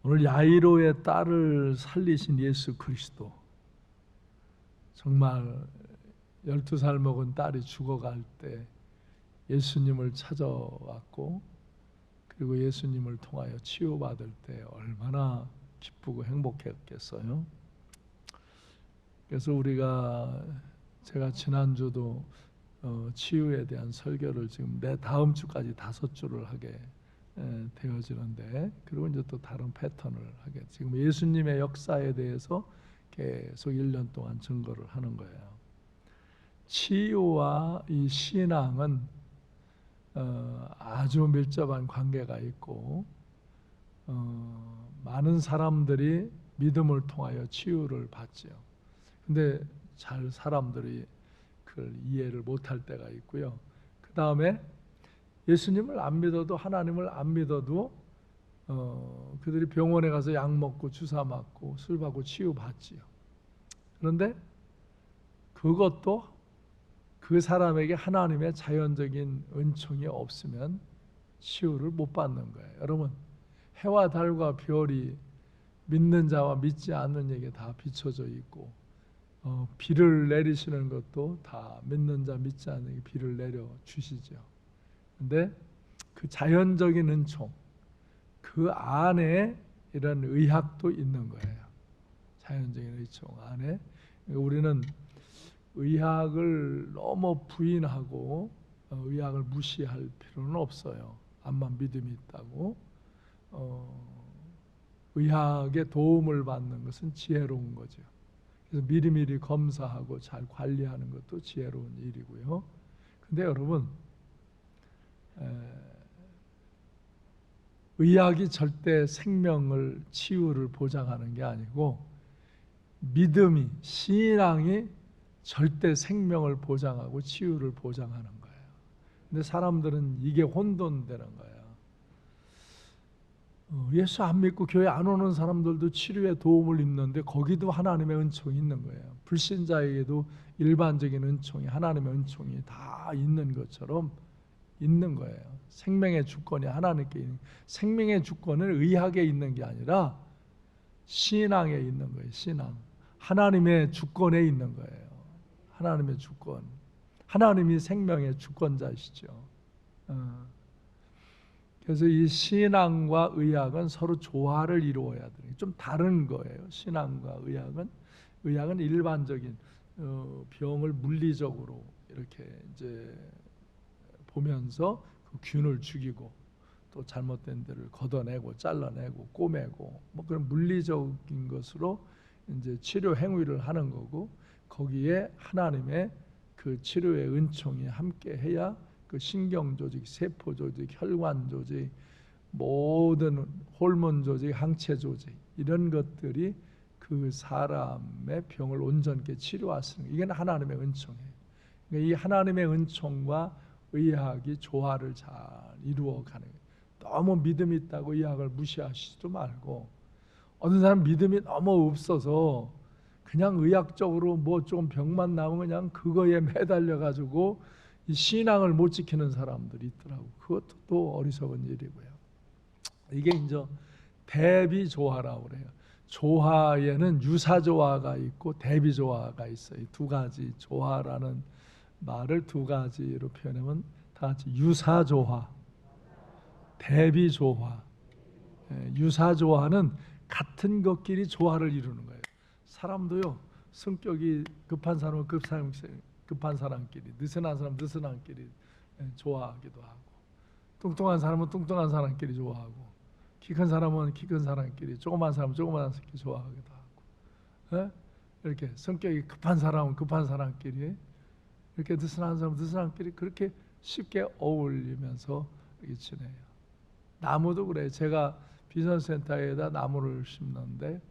오늘 야이로의 딸을 살리신 예수 그리스도, 정말 12살 먹은 딸이 죽어갈 때 예수님을 찾아왔고, 그리고 예수님을 통하여 치유받을 때 얼마나 기쁘고 행복했겠어요. 그래서 제가 지난주도 치유에 대한 설교를 지금 내 다음 주까지 5주를 하게 되어지는데, 그리고 이제 또 다른 패턴을 하게, 지금 예수님의 역사에 대해서 계속 1년 동안 증거를 하는 거예요. 치유와 이 신앙은 아주 밀접한 관계가 있고, 많은 사람들이 믿음을 통하여 치유를 받죠. 근데 사람들이 그걸 이해를 못할 때가 있고요. 그 다음에 예수님을 안 믿어도, 하나님을 안 믿어도 그들이 병원에 가서 약 먹고 주사 맞고 술 받고 치유 받지요. 그런데 그것도 그 사람에게 하나님의 자연적인 은총이 없으면 치유를 못 받는 거예요. 여러분, 해와 달과 별이 믿는 자와 믿지 않는 에게 다 비춰져 있고, 비를 내리시는 것도 다 믿는 자 믿지 않는 에게 비를 내려 주시죠. 근데 그 자연적인 은총, 그 안에 이런 의학도 있는 거예요. 자연적인 은총 안에. 우리는 의학을 너무 부인하고 의학을 무시할 필요는 없어요. 암만 믿음이 있다고. 의학의 도움을 받는 것은 지혜로운 거죠. 그래서 미리미리 검사하고 잘 관리하는 것도 지혜로운 일이고요. 근데 여러분, 의학이 절대 생명을, 치유를 보장하는 게 아니고, 믿음이, 신앙이 절대 생명을 보장하고 치유를 보장하는 거예요. 근데 사람들은 이게 혼돈되는 거예요. 예수 안 믿고 교회 안 오는 사람들도 치료에 도움을 입는데 거기도 하나님의 은총이 있는 거예요. 불신자에게도 일반적인 은총이, 하나님의 은총이 다 있는 것처럼 있는 거예요. 생명의 주권이 하나님께 있는, 생명의 주권은 의학에 있는 게 아니라 신앙에 있는 거예요. 신앙, 하나님의 주권에 있는 거예요. 하나님의 주권, 하나님이 생명의 주권자시죠. 그래서 이 신앙과 의학은 서로 조화를 이루어야 돼요. 좀 다른 거예요. 신앙과 의학은 일반적인 병을 물리적으로 이렇게 이제 보면서 그 균을 죽이고, 또 잘못된 데를 걷어내고 잘라내고 꼬매고, 뭐 그런 물리적인 것으로 이제 치료 행위를 하는 거고, 거기에 하나님의 그 치료의 은총이 함께 해야 그 신경 조직, 세포 조직, 혈관 조직, 모든 호르몬 조직, 항체 조직, 이런 것들이 그 사람의 병을 온전케 치료하시는, 이게 하나님의 은총이에요. 그러니까 이 하나님의 은총과 의학이 조화를 잘 이루어가는 거예요. 너무 믿음이 있다고 의학을 무시하시지도 말고, 어떤 사람 믿음이 너무 없어서 그냥 의학적으로 뭐 좀 병만 나오면 그냥 그거에 매달려 가지고 이 신앙을 못 지키는 사람들이 있더라고. 그것도 또 어리석은 일이고요. 이게 이제 대비조화라고 그래요. 조화에는 유사조화가 있고 대비조화가 있어요. 두 가지, 조화라는 말을 두 가지로 표현하면 다 같이 유사조화, 대비조화. 유사조화는 같은 것끼리 조화를 이루는 거예요. 사람도요, 성격이 급한 사람은 급한 사람끼리, 느슨한 사람은 느슨한끼리 좋아하기도 하고, 뚱뚱한 사람은 뚱뚱한 사람끼리 좋아하고, 키 큰 사람은 키 큰 사람끼리, 조그만 사람은 조그만 사람끼리 좋아하기도 하고, 이렇게 성격이 급한 사람은 급한 사람끼리, 이렇게 느슨한 사람은 느슨한끼리 그렇게 쉽게 어울리면서 이렇게 지내요. 나무도 그래요. 제가 비전센터에다 나무를 심는데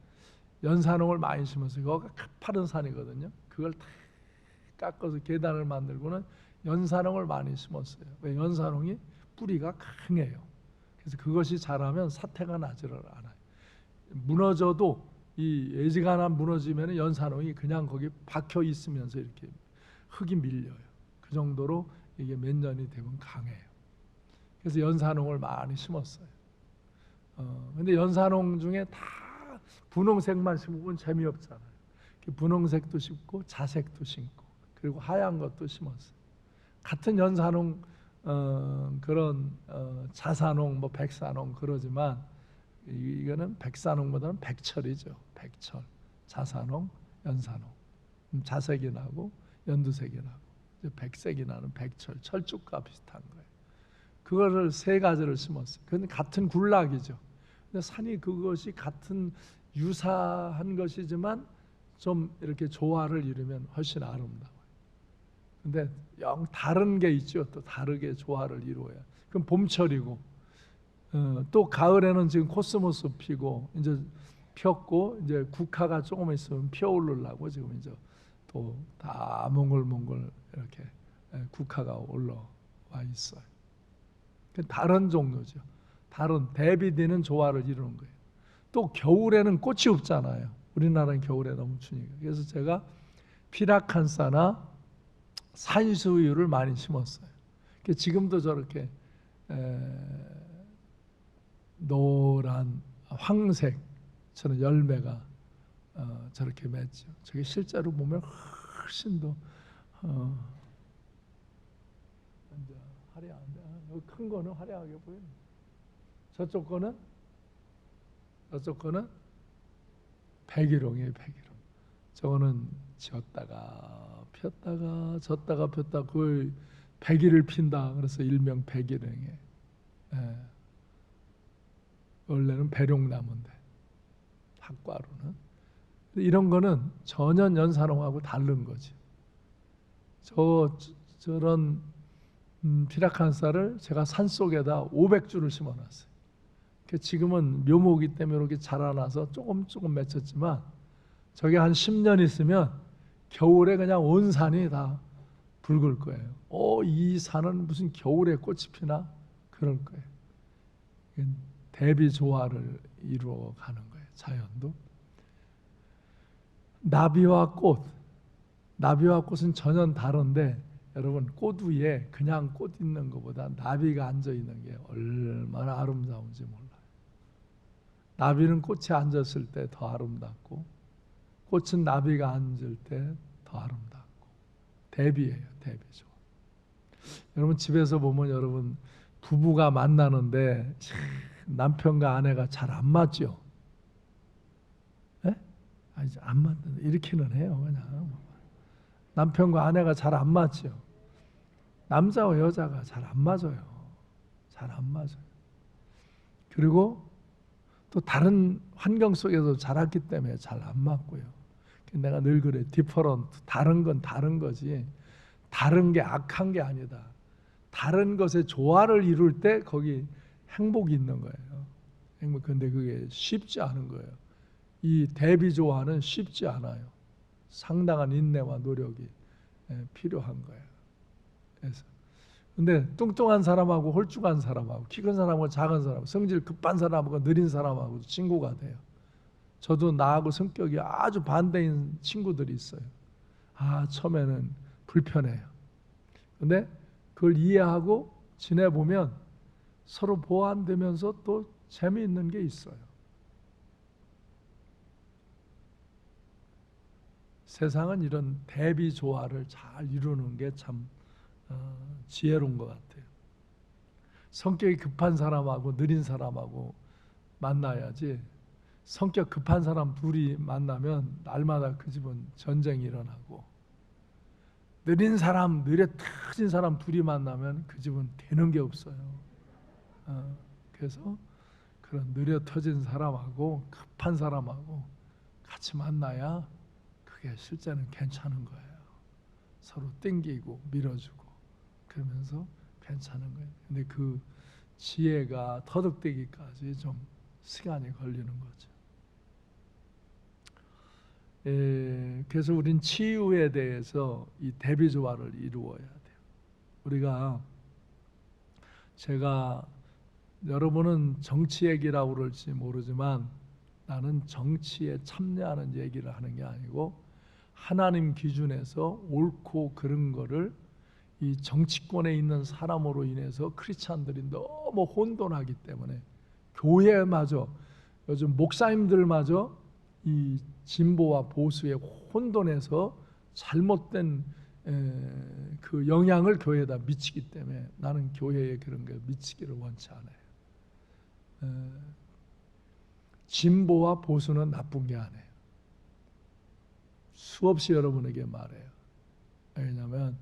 연산홍을 많이 심어서 이거가 가파른 산이거든요. 그걸 다 깎아서 계단을 만들고는 연산홍을 많이 심었어요. 왜? 연산홍이 뿌리가 강해요. 그래서 그것이 자라면 사태가 나지를 않아요. 무너져도, 이 애지가 하나 무너지면 연산홍이 그냥 거기 박혀 있으면서 이렇게 흙이 밀려요. 그 정도로 이게 몇 년이 되면 강해요. 그래서 연산홍을 많이 심었어요. 근데 연산홍 중에 다 분홍색만 심으면 재미없잖아요. 분홍색도 심고 자색도 심고 그리고 하얀 것도 심었어요. 같은 연산홍 그런 자산홍 뭐 백산홍 그러지만 이거는 백산홍보다는 백철이죠. 백철, 자산홍, 연산홍. 자색이 나고 연두색이 나고 이제 백색이 나는 백철, 철쭉과 비슷한 거예요. 그거를 세 가지를 심었어요. 그건 같은 군락이죠. 근데 산이 그것이 같은 유사한 것이지만 좀 이렇게 조화를 이루면 훨씬 아름다워요. 근데 영 다른 게 있죠. 또 다르게 조화를 이루어야. 그럼 봄철이고 또 가을에는 지금 코스모스 피고 이제 폈고 이제 국화가 조금 있으면 피어오르려고 지금 이제 또 다 몽글몽글 이렇게 국화가 올라와 있어요. 다른 종류죠. 다른 대비되는 조화를 이루는 거예요. 또 겨울에는 꽃이 없잖아요. 우리나라는 겨울에 너무 추니까. 그래서 제가 피라칸사나 산수유를 많이 심었어요. 지금도 저렇게 노란 황색처럼 열매가 저렇게 맺죠. 저게 실제로 보면 훨씬 더 화려한데 큰 거는 화려하게 보이네. 저쪽 거는 백일홍이에요. 백일홍. 저거는 지었다가 폈다가 졌다가 폈다 그 백일을 핀다. 그래서 일명 백일홍이에요. 원래는 배룡나무인데 학과로는. 이런 거는 전혀 연산홍하고 다른 거지. 저런 피라칸사를 제가 산속에다 500주를 심어놨어요. 지금은 묘목이기 때문에 이렇게 자라나서 조금 맺혔지만 저게 한 10년 있으면 겨울에 그냥 온 산이 다 붉을 거예요. 이 산은 무슨 겨울에 꽃이 피나? 그럴 거예요. 대비 조화를 이루어 가는 거예요. 자연도. 나비와 꽃은 전혀 다른데 여러분 꽃 위에 그냥 꽃 있는 것보다 나비가 앉아 있는 게 얼마나 아름다운지 몰라요. 나비는 꽃에 앉았을 때 더 아름답고 꽃은 나비가 앉을 때 더 아름답고 대비예요. 대비죠. 여러분 집에서 보면 여러분 부부가 만나는데 남편과 아내가 잘 안 맞죠? 안 맞는 이렇게는 해요. 그냥 남편과 아내가 잘 안 맞죠. 남자와 여자가 잘 안 맞아요. 잘 안 맞아요. 그리고 또 다른 환경 속에서 자랐기 때문에 잘 안 맞고요. 내가 늘 그래. 디퍼런트. 다른 건 다른 거지. 다른 게 악한 게 아니다. 다른 것의 조화를 이룰 때 거기 행복이 있는 거예요. 행복. 근데 그게 쉽지 않은 거예요. 이 대비 조화는 쉽지 않아요. 상당한 인내와 노력이 필요한 거예요. 그래서 근데 뚱뚱한 사람하고 홀쭉한 사람하고 키 큰 사람하고 작은 사람, 성질 급한 사람하고 느린 사람하고 친구가 돼요. 저도 나하고 성격이 아주 반대인 친구들이 있어요. 처음에는 불편해요. 근데 그걸 이해하고 지내보면 서로 보완되면서 또 재미있는 게 있어요. 세상은 이런 대비 조화를 잘 이루는 게 참 지혜로운 것 같아요. 성격이 급한 사람하고 느린 사람하고 만나야지 성격 급한 사람 둘이 만나면 날마다 그 집은 전쟁이 일어나고 느린 사람, 느려 터진 사람 둘이 만나면 그 집은 되는 게 없어요. 그래서 그런 느려 터진 사람하고 급한 사람하고 같이 만나야 그게 실제는 괜찮은 거예요. 서로 땡기고 밀어주고 그러면서 괜찮은 거예요. 근데 그 지혜가 터득되기까지 좀 시간이 걸리는 거죠. 그래서 우린 치유에 대해서 이 대비 조화를 이루어야 돼요. 제가 여러분은 정치 얘기라고 그럴지 모르지만 나는 정치에 참여하는 얘기를 하는 게 아니고 하나님 기준에서 옳고 그른 거를 이 정치권에 있는 사람으로 인해서 크리스찬들이 너무 혼돈하기 때문에 교회마저, 요즘 목사님들마저 이 진보와 보수의 혼돈에서 잘못된 그 영향을 교회에다 미치기 때문에 나는 교회에 그런 게 미치기를 원치 않아요. 진보와 보수는 나쁜 게 아니에요. 수없이 여러분에게 말해요. 왜냐하면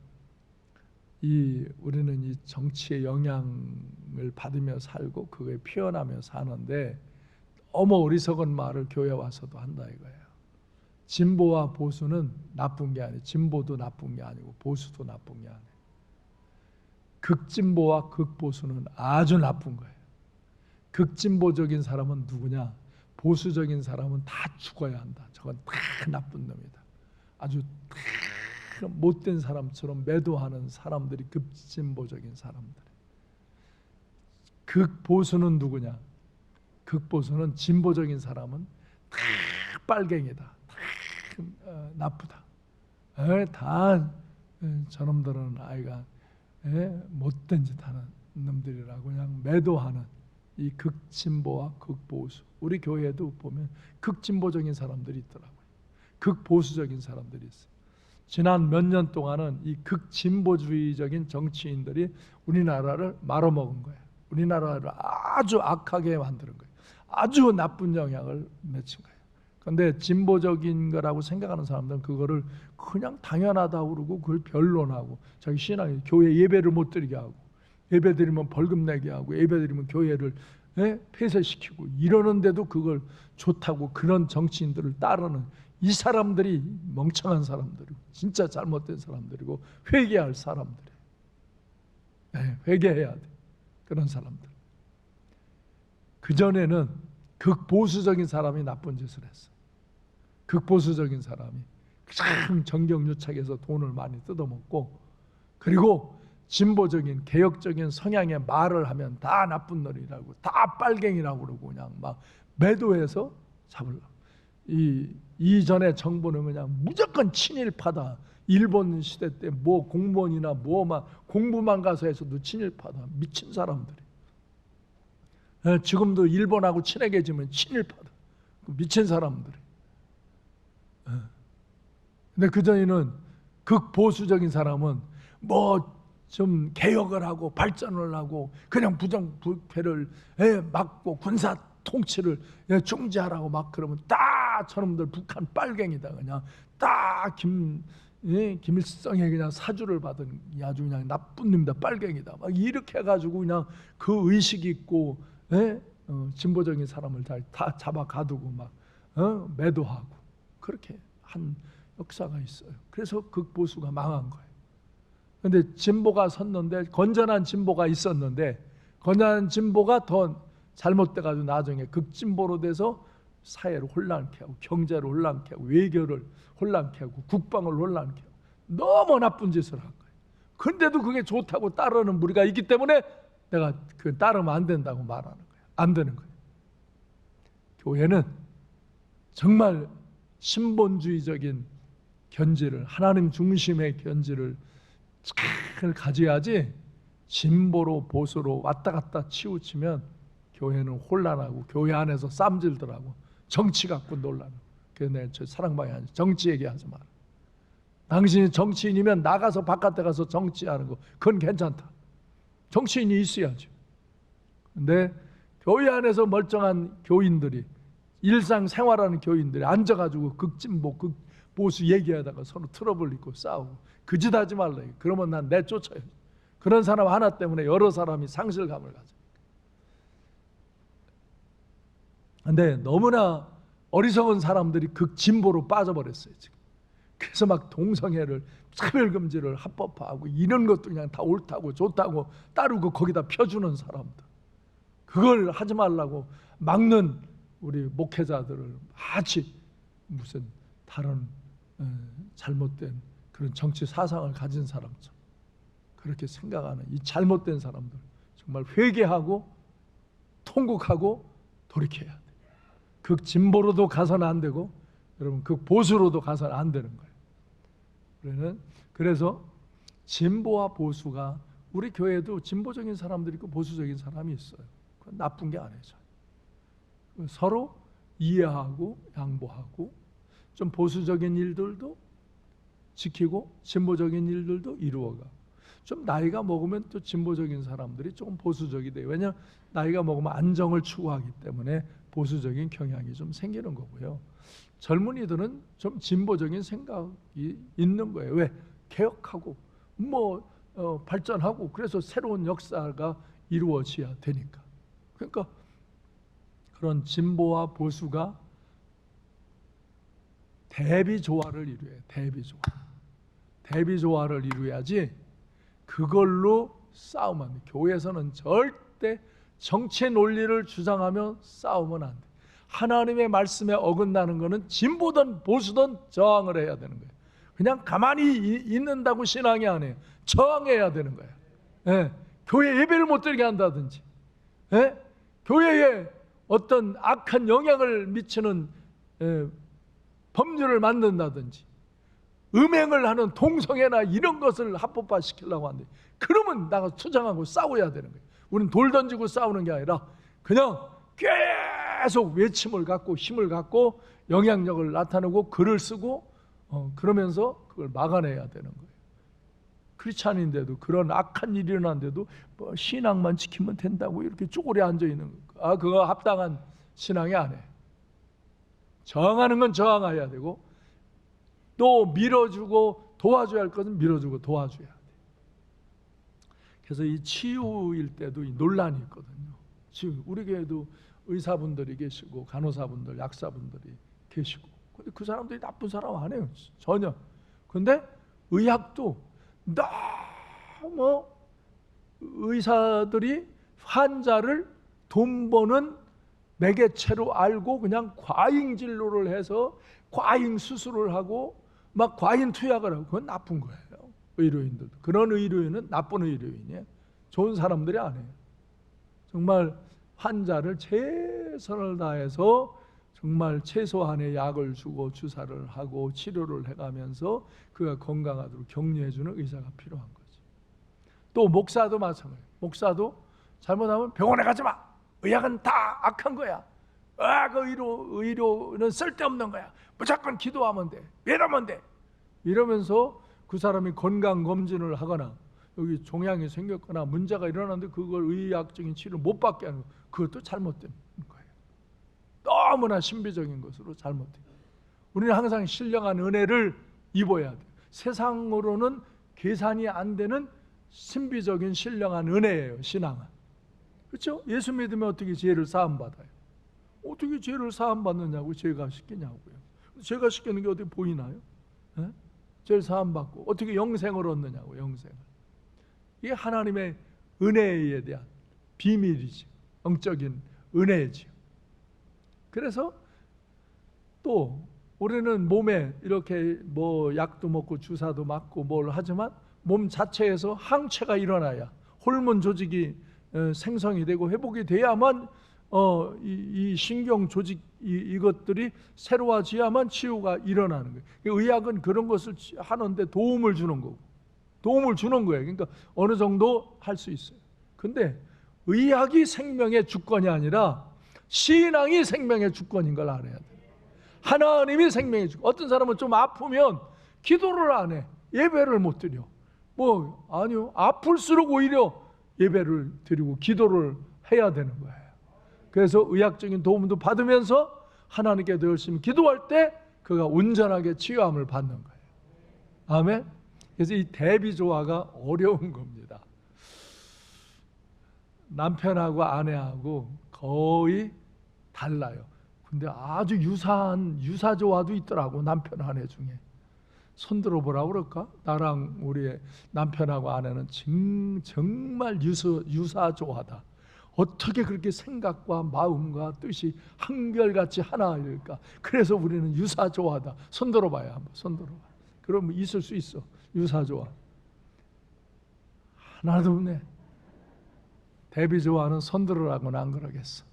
우리는 이 정치의 영향을 받으며 살고 그거에 표현하며 사는데 너무 어리석은 말을 교회 와서도 한다 이거예요. 진보와 보수는 나쁜 게 아니에요. 진보도 나쁜 게 아니고 보수도 나쁜 게 아니에요. 극진보와 극보수는 아주 나쁜 거예요. 극진보적인 사람은 누구냐? 보수적인 사람은 다 죽어야 한다. 저건 다 나쁜 놈이다. 아주 못된 사람처럼 매도하는 사람들이 극진보적인 사람들. 극보수는 누구냐? 극보수는 진보적인 사람은 다 빨갱이다. 다 나쁘다. 다 저놈들은 아이가 못된 짓 하는 놈들이라고 그냥 매도하는 이 극진보와 극보수. 우리 교회에도 보면 극진보적인 사람들이 있더라고요. 극보수적인 사람들이 있어요. 지난 몇 년 동안은 이 극진보주의적인 정치인들이 우리나라를 말아먹은 거예요. 우리나라를 아주 악하게 만드는 거예요. 아주 나쁜 영향을 맺힌 거예요. 그런데 진보적인 거라고 생각하는 사람들은 그거를 그냥 당연하다고 그러고 그걸 변론하고 자기 신앙이 교회 예배를 못 드리게 하고 예배 드리면 벌금 내게 하고 예배 드리면 교회를 폐쇄시키고 이러는데도 그걸 좋다고 그런 정치인들을 따르는 이 사람들이 멍청한 사람들이고 진짜 잘못된 사람들이고 회개할 사람들이에요. 회개해야 돼. 그런 사람들. 그전에는 극보수적인 사람이 나쁜 짓을 했어. 극보수적인 사람이 참 정경유착해서 돈을 많이 뜯어먹고 그리고 진보적인 개혁적인 성향의 말을 하면 다 나쁜 놈이라고 다 빨갱이라고 그러고 그냥 막 매도해서 잡으려고. 이전에 정부는 그냥 무조건 친일파다. 일본 시대 때 뭐 공무원이나 뭐만 공부만 가서 해서도 친일파다. 미친 사람들이. 지금도 일본하고 친하게 지면 친일파다. 미친 사람들이. 근데 그전에는 극보수적인 사람은 뭐 좀 개혁을 하고 발전을 하고 그냥 부정부패를 막고 군사 통치를 중지하라고 막 그러면 딱 저놈들 북한 빨갱이다. 그냥 딱 김일성에 그냥 사주를 받은 아주 그냥 나쁜 놈이다. 빨갱이다. 막 이렇게 해가지고 그냥 그 의식이 있고 진보적인 사람을 다 잡아 가두고 막 매도하고 그렇게 한 역사가 있어요. 그래서 극보수가 망한 거예요. 그런데 진보가 섰는데 건전한 진보가 있었는데 건전한 진보가 더 잘못돼가지고 나중에 극진보로 돼서 사회를 혼란케 하고 경제를 혼란케 하고 외교를 혼란케 하고 국방을 혼란케 하고 너무 나쁜 짓을 한 거예요. 근데도 그게 좋다고 따르는 무리가 있기 때문에 내가 그 따르면 안 된다고 말하는 거예요. 안 되는 거예요. 교회는 정말 신본주의적인 견지를 하나님 중심의 견지를 잘 가져야지 진보로 보수로 왔다 갔다 치우치면 교회는 혼란하고 교회 안에서 쌈질들하고 정치 갖고 논란하고. 그래서 내가 저 사랑방에 하지 정치 얘기하지 마라. 당신이 정치인이면 나가서 바깥에 가서 정치하는 거 그건 괜찮다. 정치인이 있어야지. 근데 교회 안에서 멀쩡한 교인들이 일상생활하는 교인들이 앉아가지고 극진보 극보수 얘기하다가 서로 트러블 있고 싸우고 그 짓 하지 말라. 그러면 난 내쫓아요. 그런 사람 하나 때문에 여러 사람이 상실감을 가져. 근데 너무나 어리석은 사람들이 극진보로 빠져버렸어요 지금. 그래서 막 동성애를 차별금지를 합법화하고 이런 것도 그냥 다 옳다고 좋다고 따르고 거기다 펴주는 사람들. 그걸 하지 말라고 막는 우리 목회자들을 마치 무슨 다른 잘못된 그런 정치 사상을 가진 사람처럼 그렇게 생각하는 이 잘못된 사람들 정말 회개하고 통곡하고 돌이켜야 돼. 극진보로도 가서는 안 되고 여러분 극보수로도 가서는 안 되는 거예요. 그래서 진보와 보수가 우리 교회에도 진보적인 사람들이 있고 보수적인 사람이 있어요. 그건 나쁜 게 아니죠. 서로 이해하고 양보하고 좀 보수적인 일들도 지키고 진보적인 일들도 이루어가. 좀 나이가 먹으면 또 진보적인 사람들이 조금 보수적이 돼요. 왜냐하면 나이가 먹으면 안정을 추구하기 때문에 보수적인 경향이 좀 생기는 거고요. 젊은이들은 좀 진보적인 생각이 있는 거예요. 왜? 개혁하고 발전하고 그래서 새로운 역사가 이루어져야 되니까. 그러니까 그런 진보와 보수가 대비조화를 이루어야 대비조화. 대비조화를 이루어야지 그걸로 싸우면 안 돼. 교회에서는 절대 정치 논리를 주장하며 싸우면 안 돼. 하나님의 말씀에 어긋나는 것은 진보든 보수든 저항을 해야 되는 거예요. 그냥 가만히 있는다고 신앙이 아니에요. 저항해야 되는 거예요. 예, 교회 예배를 못 드리게 한다든지, 예? 교회에 어떤 악한 영향을 미치는 법률을 만든다든지, 음행을 하는 동성애나 이런 것을 합법화시키려고 하는데, 그러면 나가 투쟁하고 싸워야 되는 거예요. 우리는 돌 던지고 싸우는 게 아니라 그냥 계속 외침을 갖고 힘을 갖고 영향력을 나타내고 글을 쓰고 그러면서 그걸 막아내야 되는 거예요. 크리스찬인데도 그런 악한 일이 일어났는데도 신앙만 지키면 된다고 이렇게 쪼그려 앉아 있는 거. 그거 합당한 신앙이 아니에요. 저항하는 건 저항해야 되고 또 밀어주고 도와줘야 할 것은 밀어주고 도와줘야 돼. 그래서 이 치유일 때도 이 논란이 있거든요. 지금 우리 교회도 의사분들이 계시고 간호사분들, 약사분들이 계시고, 근데 그 사람들이 나쁜 사람 아니에요. 전혀. 근데 의학도 너무 의사들이 환자를 돈 버는 매개체로 알고 그냥 과잉 진료를 해서 과잉 수술을 하고 막 과잉 투약을 하고, 그건 나쁜 거예요. 의료인들도. 그런 의료인은 나쁜 의료인이에요. 좋은 사람들이 아니에요. 정말 환자를 최선을 다해서 정말 최소한의 약을 주고 주사를 하고 치료를 해가면서 그가 건강하도록 격려해주는 의사가 필요한 거지. 또 목사도 마찬가지예요. 목사도 잘못하면 병원에 가지 마. 의학은 다 악한 거야. 그 의료는 쓸데없는 거야. 무조건 기도하면 돼. 이러면 돼. 이러면서 그 사람이 건강검진을 하거나 여기 종양이 생겼거나 문제가 일어났는데 그걸 의학적인 치료를 못 받게 하는 거, 그것도 잘못된 거예요. 너무나 신비적인 것으로 잘못된 거예요. 우리는 항상 신령한 은혜를 입어야 돼요. 세상으로는 계산이 안 되는 신비적인 신령한 은혜예요. 신앙은. 그렇죠? 예수 믿으면 어떻게 죄를 사함받아요? 어떻게 죄를 사함받느냐고 죄가 씻기냐고요. 죄가 씻기는 게 어디 보이나요? 네? 죄를 사함받고 어떻게 영생을 얻느냐고. 영생을. 이게 하나님의 은혜에 대한 비밀이지. 영적인 은혜지. 그래서 또 우리는 몸에 이렇게 약도 먹고 주사도 맞고 뭘 하지만 몸 자체에서 항체가 일어나야 호르몬 조직이 생성이 되고 회복이 돼야만 이 신경 조직 이것들이 새로워져야만 치유가 일어나는 거예요. 의학은 그런 것을 하는데 도움을 주는 거고, 도움을 주는 거예요. 그러니까 어느 정도 할 수 있어요. 근데 의학이 생명의 주권이 아니라 신앙이 생명의 주권인 걸 알아야 돼요. 하나님이 생명의 주권. 어떤 사람은 좀 아프면 기도를 안 해. 예배를 못 드려. 아니요. 아플수록 오히려 예배를 드리고 기도를 해야 되는 거예요. 그래서 의학적인 도움도 받으면서 하나님께 더 열심히 기도할 때 그가 온전하게 치유함을 받는 거예요. 아멘. 그래서 이 대비조화가 어려운 겁니다. 남편하고 아내하고 거의 달라요. 근데 아주 유사한 유사조화도 있더라고. 남편 아내 중에. 손들어 보라고 그럴까? 나랑 우리 남편하고 아내는 정말 유사조화다. 어떻게 그렇게 생각과 마음과 뜻이 한결같이 하나일까? 그래서 우리는 유사조화다. 손들어 봐요. 한번 손들어 봐. 그러면 있을 수 있어. 유사조화. 하나도 없네. 대비조화는 손들으라고는 안 그러겠어.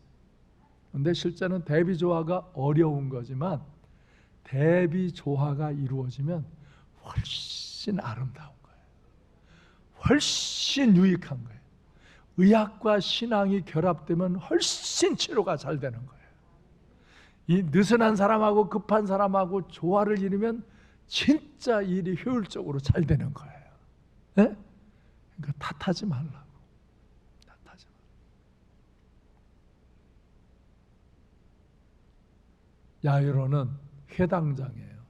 근데 실제는 대비조화가 어려운 거지만 대비조화가 이루어지면 훨씬 아름다운 거예요. 훨씬 유익한 거예요. 의학과 신앙이 결합되면 훨씬 치료가 잘 되는 거예요. 이 느슨한 사람하고 급한 사람하고 조화를 이루면 진짜 일이 효율적으로 잘 되는 거예요. 네? 그러니까 탓하지 말라고. 탓하지 말라고. 야이로는 회당장이에요.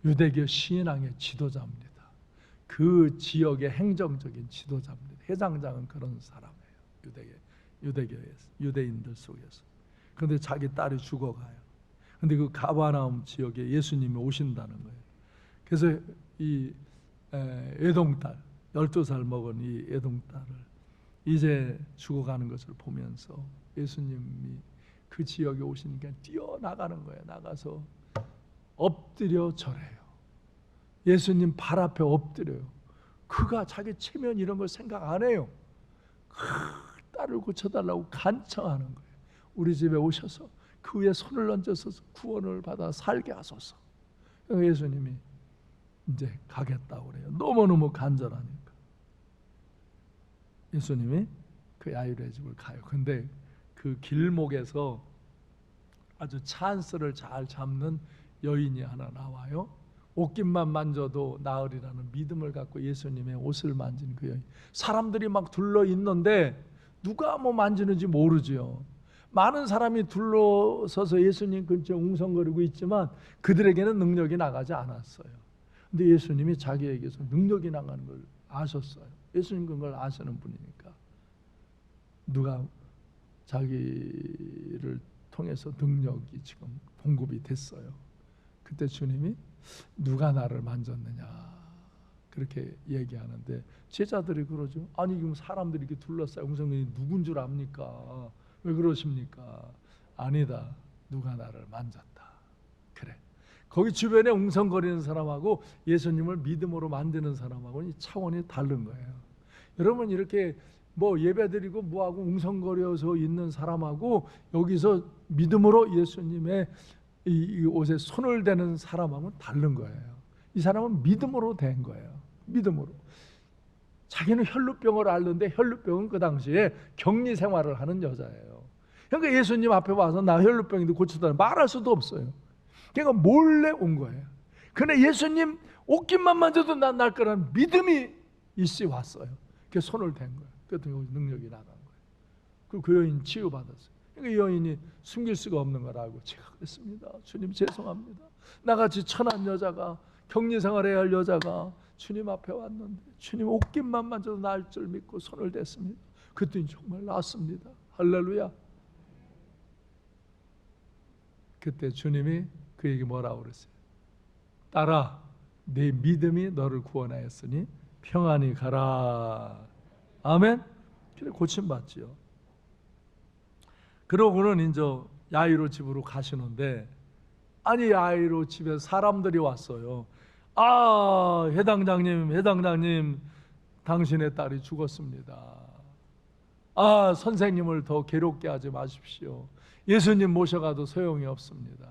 유대교 신앙의 지도자입니다. 그 지역의 행정적인 지도자입니다. 회당장은 그런 사람이에요. 유대교에서, 유대인들 속에서. 그런데 자기 딸이 죽어가요. 근데 그 가버나움 지역에 예수님이 오신다는 거예요. 그래서 이 애동딸, 12살 먹은 이 애동딸을 이제 죽어가는 것을 보면서 예수님이 그 지역에 오시니까 뛰어나가는 거예요. 나가서 엎드려 절해요. 예수님 발 앞에 엎드려요. 그가 자기 체면 이런 걸 생각 안 해요. 딸을 고쳐달라고 간청하는 거예요. 우리 집에 오셔서 그 위에 손을 얹어서 구원을 받아 살게 하소서. 예수님이 이제 가겠다고 그래요. 너무너무 간절하니까. 예수님이 그 야이로의 집을 가요. 근데 그 길목에서 아주 찬스를 잘 잡는 여인이 하나 나와요. 옷깃만 만져도 나으리라는 믿음을 갖고 예수님의 옷을 만진 그 여인. 사람들이 막 둘러 있는데 누가 뭐 만지는지 모르죠. 많은 사람이 둘러서서 예수님 근처에 웅성거리고 있지만 그들에게는 능력이 나가지 않았어요. 근데 예수님이 자기에게서 능력이 나가는 걸 아셨어요. 예수님 그걸 아시는 분이니까 누가 자기를 통해서 능력이 지금 공급이 됐어요. 그때 주님이 누가 나를 만졌느냐 그렇게 얘기하는데 제자들이 그러죠. 아니 지금 사람들이 이렇게 둘러싸여 웅성거리니 누군 줄 압니까? 왜 그러십니까? 아니다. 누가 나를 만졌다. 그래. 거기 주변에 웅성거리는 사람하고 예수님을 믿음으로 만드는 사람하고는 차원이 다른 거예요. 여러분 이렇게 뭐 예배드리고 뭐하고 웅성거려서 있는 사람하고 여기서 믿음으로 예수님의 이 옷에 손을 대는 사람하고는 다른 거예요. 이 사람은 믿음으로 된 거예요. 믿음으로. 자기는 혈루병을 앓는데 혈루병은 그 당시에 격리 생활을 하는 여자예요. 그러니까 예수님 앞에 와서 나 혈루병인데 고쳐달라 말할 수도 없어요. 그러니까 몰래 온 거예요. 그런데 예수님 옷깃만 만져도 난 날 거라는 믿음이 있이 왔어요. 그래서 손을 댄 거예요. 그랬더니 능력이 나간 거예요. 그리고 그 여인 치유받았어요. 그러니까 이 여인이 숨길 수가 없는 걸 알고 제가 그랬습니다. 주님 죄송합니다. 나같이 천한 여자가 격리 생활해야 할 여자가 주님 앞에 왔는데 주님 옷깃만 만져도 나을 줄 믿고 손을 댔습니다. 그랬더니 정말 나았습니다. 할렐루야. 그때 주님이 그에게 뭐라고 그랬어요? 딸아, 네 믿음이 너를 구원하였으니 평안히 가라. 아멘. 그래 고침받지요. 그러고는 이제 야이로 집으로 가시는데 아니 야이로 집에 사람들이 왔어요. 아 회당장님 당신의 딸이 죽었습니다. 아 선생님을 더 괴롭게 하지 마십시오. 예수님 모셔가도 소용이 없습니다.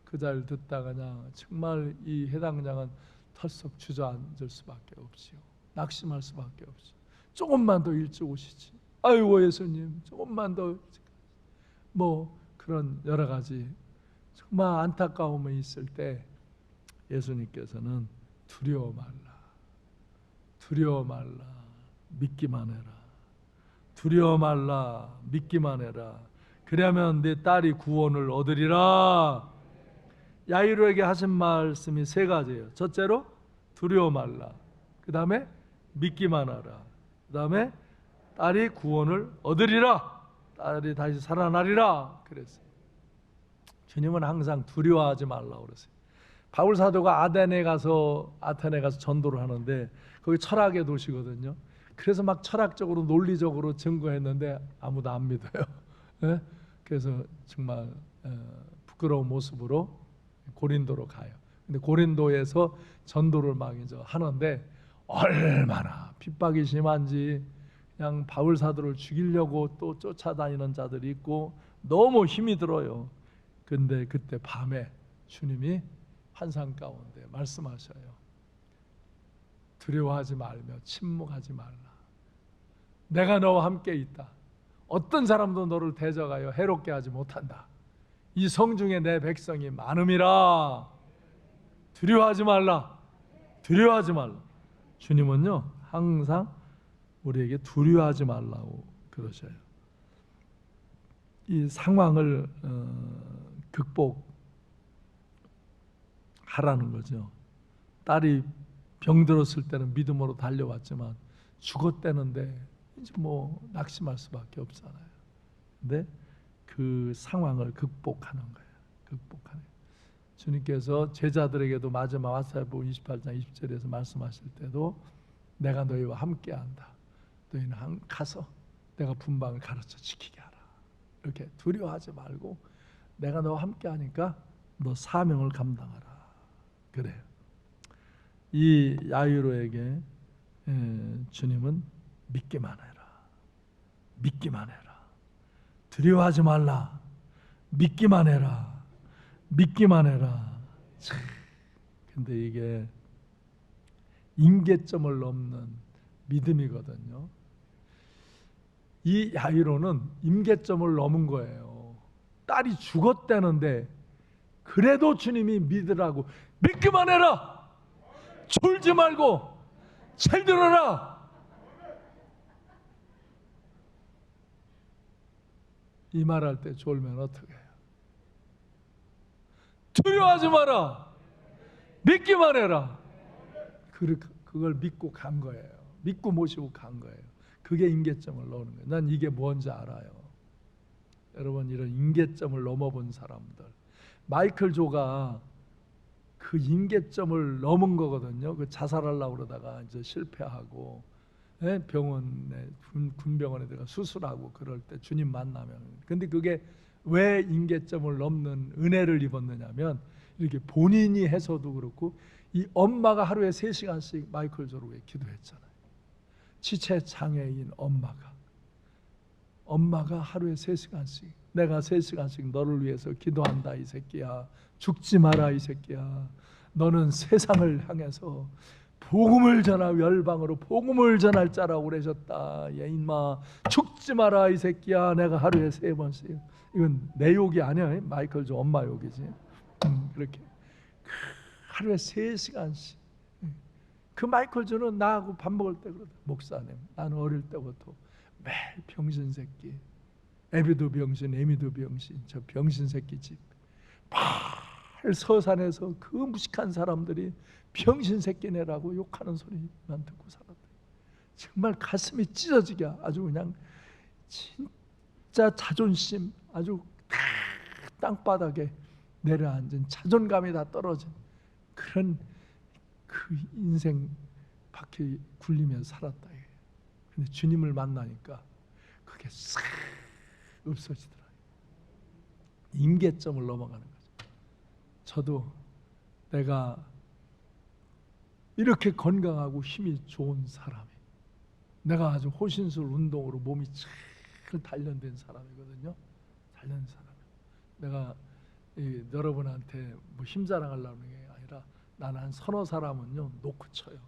그 잘 듣다가 그냥 정말 이 회당장은 털썩 주저앉을 수밖에 없지요. 낙심할 수밖에 없죠. 조금만 더 일찍 오시지. 아이고 예수님 조금만 더 뭐 그런 여러 가지 정말 안타까움이 있을 때 예수님께서는 두려워 말라 믿기만 해라. 두려워 말라 믿기만 해라. 그러면 내 딸이 구원을 얻으리라. 야이로에게 하신 말씀이 세 가지예요. 첫째로 두려워 말라. 그 다음에 믿기만 하라. 그 다음에 딸이 구원을 얻으리라. 딸이 다시 살아나리라 그랬어요. 주님은 항상 두려워하지 말라고 그랬어요. 바울 사도가 아테네 가서 전도를 하는데 거기 철학의 도시거든요. 그래서 막 철학적으로 논리적으로 증거했는데 아무도 안 믿어요. 네? 그래서 정말 부끄러운 모습으로 고린도로 가요. 근데 고린도에서 전도를 막 이제 하는데 얼마나 핍박이 심한지 그냥 바울 사도를 죽이려고 또 쫓아다니는 자들이 있고 너무 힘이 들어요. 근데 그때 밤에 주님이 환상 가운데 말씀하셔요. 두려워하지 말며 침묵하지 말라. 내가 너와 함께 있다. 어떤 사람도 너를 대적하여 해롭게 하지 못한다. 이 성중에 내 백성이 많음이라. 두려워하지 말라. 두려워하지 말라. 주님은요 항상 우리에게 두려워하지 말라고 그러셔요. 이 상황을 극복하라는 거죠. 딸이 병들었을 때는 믿음으로 달려왔지만 죽었다는데 이제 뭐 낙심할 수밖에 없잖아요. 근데 그 상황을 극복하는 거예요. 극복하는 거예요. 주님께서 제자들에게도 마지막 마태복음 28장 20절에서 말씀하실 때도 내가 너희와 함께한다. 너희는 가서 내가 분방을 가르쳐 지키게 하라. 이렇게 두려워하지 말고 내가 너와 함께하니까 너 사명을 감당하라. 그래요. 이 야이로에게 주님은 믿기만 해라. 믿기만 해라. 두려워하지 말라. 믿기만 해라. 믿기만 해라. 근데 이게 임계점을 넘는 믿음이거든요. 이 야이로는 임계점을 넘은 거예요. 딸이 죽었다는데 그래도 주님이 믿으라고 믿기만 해라. 졸지 말고 잘 들어라. 이 말할 때 졸면 어떻게 해요? 두려워하지 마라. 믿기만 해라. 그걸 믿고 간 거예요. 믿고 모시고 간 거예요. 그게 임계점을 넘는 거예요. 난 이게 뭔지 알아요. 여러분 이런 임계점을 넘어본 사람들, 마이클 조가 그 임계점을 넘은 거거든요. 그 자살하려고 그러다가 이제 실패하고 병원에 군병원에 들어가 수술하고 그럴 때 주님 만나면, 근데 그게 왜 임계점을 넘는 은혜를 입었느냐면 이렇게 본인이 해서도 그렇고 이 엄마가 하루에 3시간씩 마이클 조를 위해 기도했잖아요. 지체 장애인 엄마가 하루에 3시간씩 내가 3시간씩 너를 위해서 기도한다 이 새끼야. 죽지 마라 이 새끼야. 너는 세상을 향해서 복음을 전하고 열방으로 복음을 전할 자라고 그러셨다. 야 인마 죽지 마라 이 새끼야. 내가 하루에 3번씩. 이건 내 욕이 아니야. 마이클 조 엄마 욕이지. 그렇게 하루에 3시간씩. 그 마이클 조는 나하고 밥 먹을 때 그러다. 목사님 나는 어릴 때부터 매일 병신 새끼, 애비도 병신, 애미도 병신, 저 병신 새끼 집 매일 서산에서 그 무식한 사람들이 병신 새끼네라고 욕하는 소리만 듣고 살았다. 정말 가슴이 찢어지게 아주 그냥 진짜 자존심 아주 땅바닥에 내려앉은 자존감이 다 떨어진 그런 그 인생 바퀴 굴리면서 살았다. 근데 주님을 만나니까 그게 싹 없어지더라. 임계점을 넘어가는 거죠. 저도 내가 이렇게 건강하고 힘이 좋은 사람이, 내가 아주 호신술 운동으로 몸이 잘 단련된 사람이거든요. 단련된 사람. 내가 여러분한테 뭐 힘자랑하려는 게 아니라 나는 한 서너 사람은요 놓고 쳐요.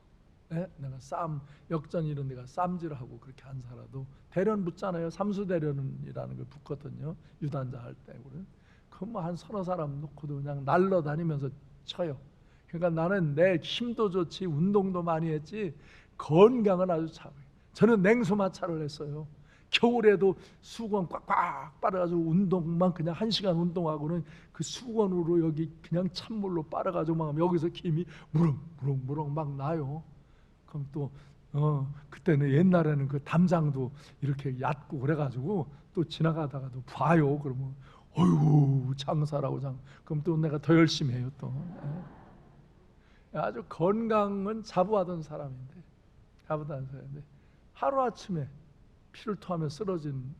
내가 역전 이런 데가 쌈질하고 그렇게 안 살아도 대련 붙잖아요. 삼수대련이라는 걸 붙거든요. 유단자 할 때. 그럼 뭐 한 서너 사람 놓고도 그냥 날라다니면서 쳐요. 그러니까 나는 내 힘도 좋지 운동도 많이 했지 건강은 아주 차고요. 저는 냉수 마찰을 했어요. 겨울에도 수건 꽉꽉 빨아가지고 운동만 그냥 1시간 운동하고는 그 수건으로 여기 그냥 찬물로 빨아가지고 막 여기서 김이 무럭무럭 막 나요. 그럼 또 그때는 옛날에는 그 담장도 이렇게 얕고 그래가지고 또 지나가다가도 봐요. 그러면 어이구 장사라고 그럼 또 내가 더 열심히 해요 또. 아주 건강은 자부하던 사람인데 하루 아침에 피를 토하며 쓰러진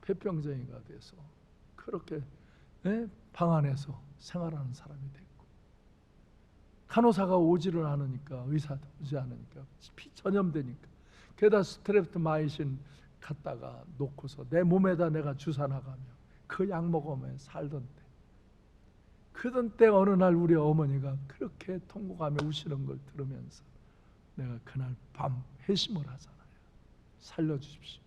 폐병쟁이가 돼서 그렇게 방 안에서 생활하는 사람이 됐고, 간호사가 오지를 않으니까, 의사도 오지 않으니까 피 전염되니까 게다가 스트랩토마이신 갖다가 놓고서 내 몸에다 내가 주사 나가며 그 약 먹으며 살던 때, 그런 때 어느 날 우리 어머니가 그렇게 통곡하며 우시는 걸 들으면서 내가 그날 밤 회심을 하잖아요. 살려주십시오.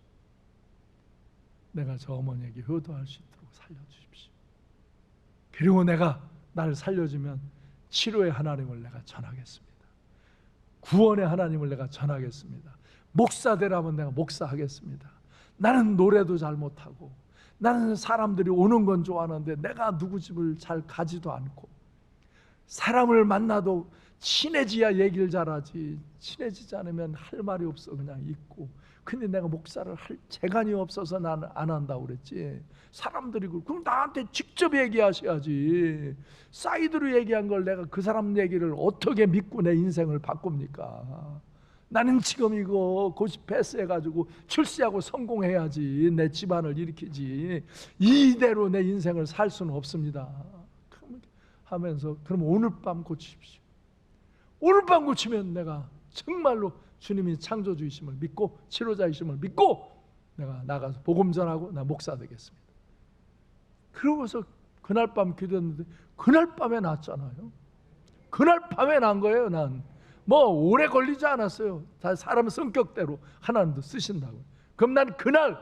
내가 저 어머니에게 효도할 수 있도록 살려주십시오. 그리고 내가 나를 살려주면 치료의 하나님을 내가 전하겠습니다. 구원의 하나님을 내가 전하겠습니다. 목사 되라면 내가 목사하겠습니다. 나는 노래도 잘 못하고, 나는 사람들이 오는 건 좋아하는데 내가 누구 집을 잘 가지도 않고, 사람을 만나도 친해지야 얘기를 잘하지, 친해지지 않으면 할 말이 없어 그냥 있고. 근데 내가 목사를 할 재간이 없어서 나는 안 한다고 그랬지. 사람들이 그럼 나한테 직접 얘기하셔야지. 사이드로 얘기한 걸 내가 그 사람 얘기를 어떻게 믿고 내 인생을 바꿉니까? 나는 지금 이거 고시 패스해가지고 출세하고 성공해야지 내 집안을 일으키지, 이대로 내 인생을 살 수는 없습니다 하면서, 그럼 오늘 밤 고치십시오. 오늘 밤 고치면 내가 정말로 주님이 창조주이심을 믿고 치료자이심을 믿고 내가 나가서 복음 전하고 나 목사 되겠습니다. 그러고서 그날 밤 기도했는데 그날 밤에 났잖아요. 그날 밤에 난 거예요. 난 뭐 오래 걸리지 않았어요. 다 사람 성격대로 하나님도 쓰신다고. 그럼 난 그날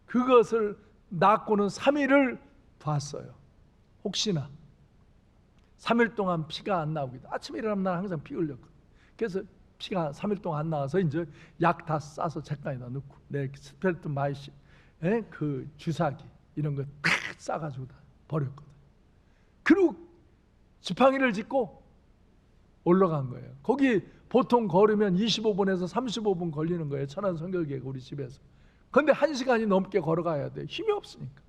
그것을 낳고는 3일을 봤어요. 혹시나 3일 동안 피가 안 나오기도. 아침에 일어나면 난 항상 피 흘렸거든요. 그래서 피가 3일 동안 안 나와서 이제 약 다 싸서 잭간에다 넣고, 내 스펠트 마이신, 그 주사기 이런 거 다 싸가지고 다 버렸거든. 그리고 지팡이를 짚고 올라간 거예요. 거기 보통 걸으면 25분에서 35분 걸리는 거예요. 천안성결교회 우리 집에서. 그런데 1시간이 넘게 걸어가야 돼. 힘이 없으니까.